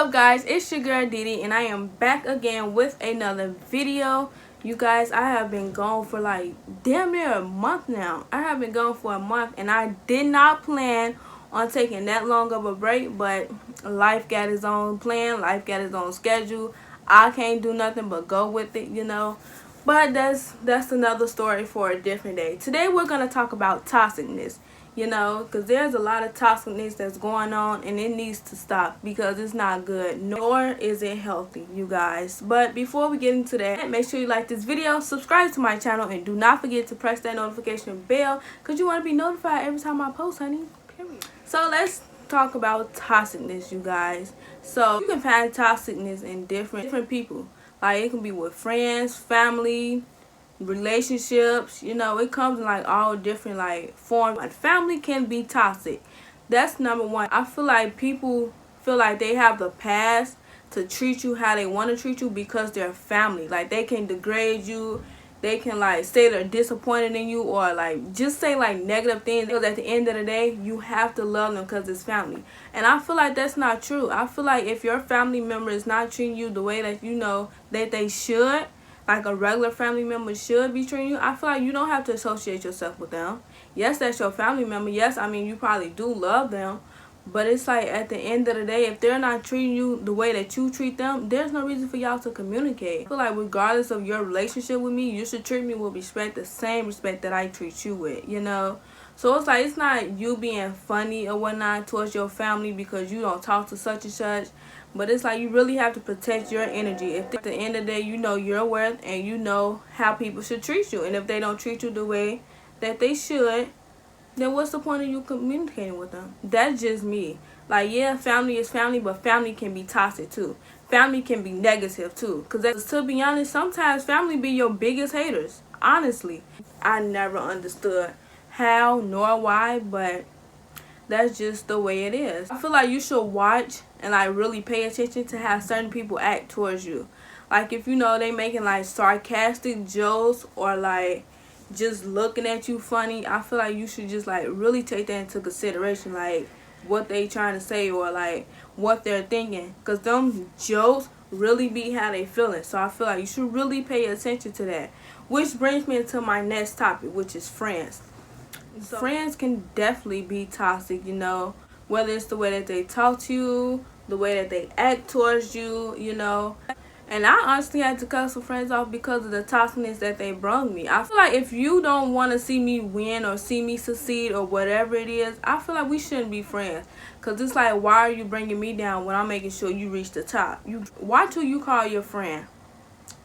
up, guys? It's your girl Dede, and I am back again with another video. You guys, I have been gone for like damn near a month now. I have been gone for a month, and I did not plan on taking that long of a break, but life got its own plan, life got its own schedule. I can't do nothing but go with it, you know. But that's another story for a different day. Today we're gonna talk about toxicness. You know, because there's a lot of toxicness that's going on, and it needs to stop because it's not good, nor is it healthy, you guys. But before we get into that, make sure you like this video, subscribe to my channel, and do not forget to press that notification bell because you want to be notified every time I post, honey. Period. So let's talk about toxicness, you guys. So you can find toxicness in different people. Like, it can be with friends, family, relationships, you know. It comes in like all different like forms. Like, family can be toxic. That's number one. I feel like people feel like they have the pass to treat you how they want to treat you because they're family. Like, they can degrade you, they can like say they're disappointed in you, or like just say like negative things, because at the end of the day you have to love them because it's family. And I feel like that's not true. I feel like if your family member is not treating you the way that you know that they should, like a regular family member should be treating you, I feel like you don't have to associate yourself with them. Yes, that's your family member. Yes, I mean, you probably do love them. But it's like, at the end of the day, if they're not treating you the way that you treat them, there's no reason for y'all to communicate. I feel like regardless of your relationship with me, you should treat me with respect, the same respect that I treat you with, you know? So it's like, it's not you being funny or whatnot towards your family because you don't talk to such and such. But it's like, you really have to protect your energy. If at the end of the day you know your worth and you know how people should treat you, and if they don't treat you the way that they should, then what's the point of you communicating with them? That's just me. Like, yeah, family is family, but family can be toxic too. Family can be negative too. Because to be honest, sometimes family be your biggest haters. Honestly, I never understood how nor why, but that's just the way it is. I feel like you should watch and like really pay attention to how certain people act towards you. Like, if you know they making like sarcastic jokes or like just looking at you funny, I feel like you should just like really take that into consideration, like what they trying to say or like what they're thinking, because them jokes really be how they feeling. So I feel like you should really pay attention to that, which brings me to my next topic, which is friends. So friends can definitely be toxic, you know, whether it's the way that they talk to you, the way that they act towards you, you know. And I honestly had to cut some friends off because of the toxicness that they brought me. I feel like if you don't want to see me win or see me succeed or whatever it is, I feel like we shouldn't be friends. Because it's like, why are you bringing me down when I'm making sure you reach the top? Watch who you call your friend.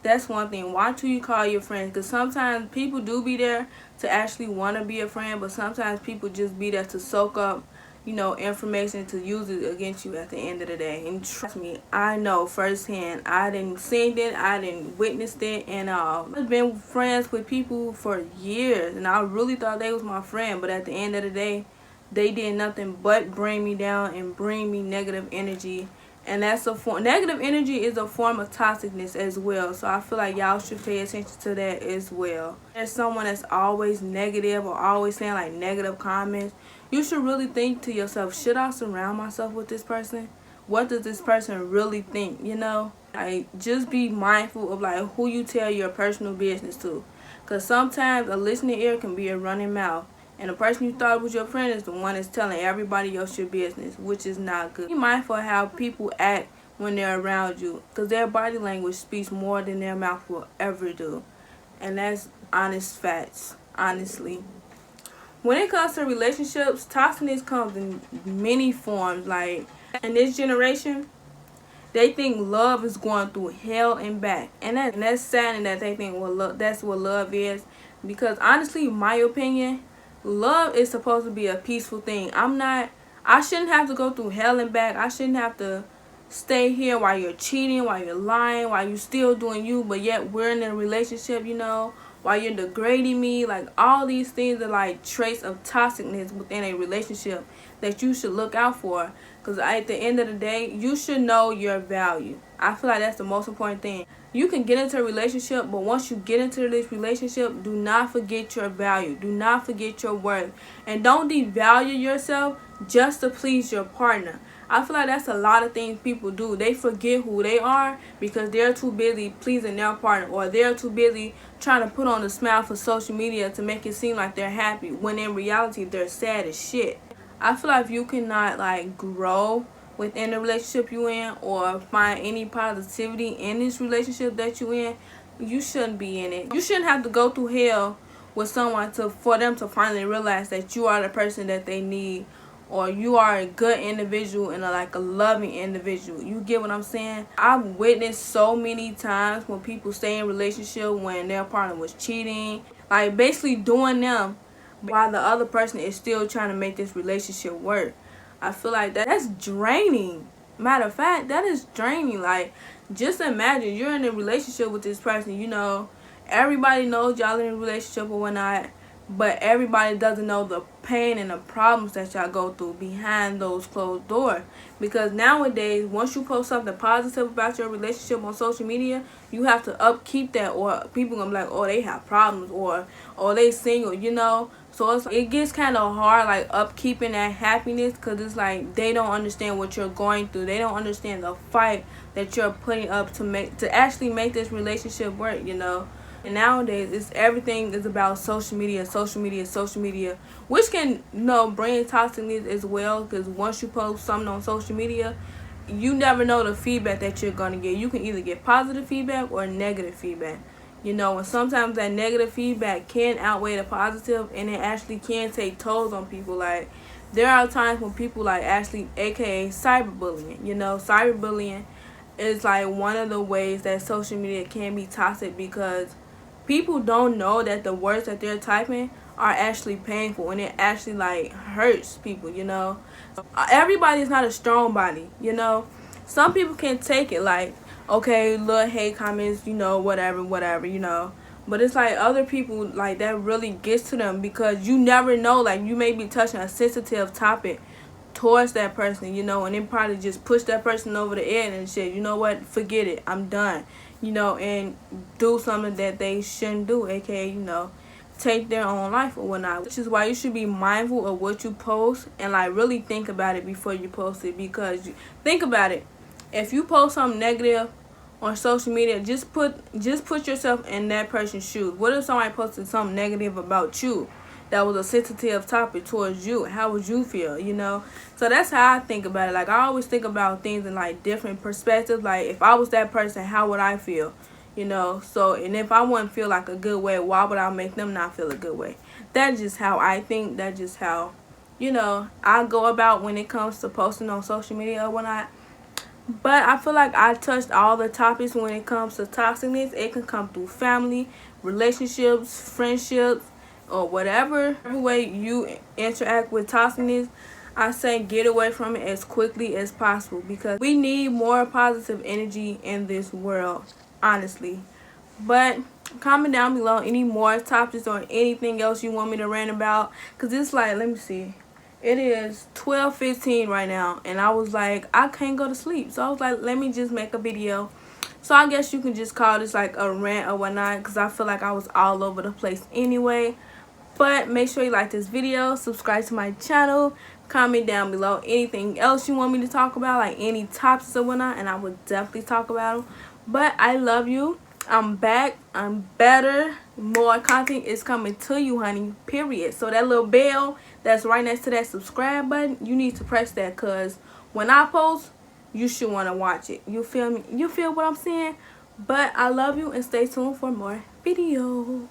That's one thing. Watch who you call your friends, because sometimes people do be there to actually want to be a friend, but sometimes people just be there to soak up, you know, information to use it against you at the end of the day. And trust me, I know firsthand. I didn't see it, I didn't witness it, and I've been friends with people for years, and I really thought they was my friend, but at the end of the day, they did nothing but bring me down and bring me negative energy. And that's a form. Negative energy is a form of toxicness as well. So I feel like y'all should pay attention to that as well. There's someone that's always negative or always saying like negative comments. You should really think to yourself, should I surround myself with this person? What does this person really think? You know, like, just be mindful of like who you tell your personal business to, because sometimes a listening ear can be a running mouth. And the person you thought was your friend is the one that's telling everybody else your business, which is not good. Be mindful of how people act when they're around you, because their body language speaks more than their mouth will ever do. And that's honest facts, honestly. When it comes to relationships, toxicness comes in many forms. Like, in this generation, they think love is going through hell and back. And that's saddening that they think that's what love is. Because honestly, in my opinion, love is supposed to be a peaceful thing. I shouldn't have to go through hell and back. I shouldn't have to stay here while you're cheating, while you're lying, while you're still doing you, but yet we're in a relationship, you know, while you're degrading me. Like, all these things are like traits of toxicness within a relationship that you should look out for. Because at the end of the day, you should know your value. I feel like that's the most important thing. You can get into a relationship, but once you get into this relationship, do not forget your value. Do not forget your worth. And don't devalue yourself just to please your partner. I feel like that's a lot of things people do. They forget who they are because they're too busy pleasing their partner, or they're too busy trying to put on a smile for social media to make it seem like they're happy when in reality they're sad as shit. I feel like if you cannot like grow within the relationship you in, or find any positivity in this relationship that you in, you shouldn't be in it. You shouldn't have to go through hell with someone for them to finally realize that you are the person that they need, or you are a good individual and a loving individual. You get what I'm saying? I've witnessed so many times when people stay in relationship when their partner was cheating, like basically doing them while the other person is still trying to make this relationship work. I feel like that's draining. Matter of fact, that is draining. Like, just imagine you're in a relationship with this person, you know, everybody knows y'all in a relationship or whatnot, but everybody doesn't know the pain and the problems that y'all go through behind those closed doors. Because nowadays, once you post something positive about your relationship on social media, you have to upkeep that, or people gonna be like, oh, they have problems, or oh, they single, you know. So it gets kind of hard, like, upkeeping that happiness, because it's like they don't understand what you're going through. They don't understand the fight that you're putting up to actually make this relationship work, you know. And nowadays, everything is about social media, which can, you know, bring toxicness as well. Because once you post something on social media, you never know the feedback that you're gonna get. You can either get positive feedback or negative feedback, you know. And sometimes that negative feedback can outweigh the positive, and it actually can take tolls on people. Like, there are times when people like actually, aka cyberbullying. You know, cyberbullying is like one of the ways that social media can be toxic, because people don't know that the words that they're typing are actually painful, and it actually like hurts people, you know. Everybody's not a strong body, you know. Some people can take it like, okay, little hate comments, you know, whatever, you know. But it's like other people, like, that really gets to them, because you never know, like, you may be touching a sensitive topic towards that person, you know, and then probably just push that person over the edge and shit. You know what, forget it, I'm done, you know, and do something that they shouldn't do, aka, you know, take their own life or whatnot. Which is why you should be mindful of what you post, and like really think about it before you post it. Because think about it, if you post something negative on social media, just put yourself in that person's shoes. What if somebody posted something negative about you that was a sensitive topic towards you? How would you feel, you know? So that's how I think about it. Like, I always think about things in like different perspectives. Like, if I was that person, how would I feel, you know? So, and if I wouldn't feel like a good way, why would I make them not feel a good way? That's just how I think. That's just how, you know, I go about when it comes to posting on social media or whatnot. But I feel like I touched all the topics when it comes to toxicness. It can come through family, relationships, friendships, or whatever way you interact with toxicness. I say get away from it as quickly as possible, because we need more positive energy in this world, honestly. But comment down below any more topics or anything else you want me to rant about, because it's like, let me see, it is 12:15 right now, and I was like, I can't go to sleep, so I was like, let me just make a video. So I guess you can just call this like a rant or whatnot, because I feel like I was all over the place anyway. But make sure you like this video, subscribe to my channel, comment down below anything else you want me to talk about, like any topics or whatnot, and I will definitely talk about them. But I love you. I'm back. I'm better. More content is coming to you, honey, period. So that little bell that's right next to that subscribe button, you need to press that, because when I post, you should want to watch it. You feel me? You feel what I'm saying? But I love you, and stay tuned for more videos.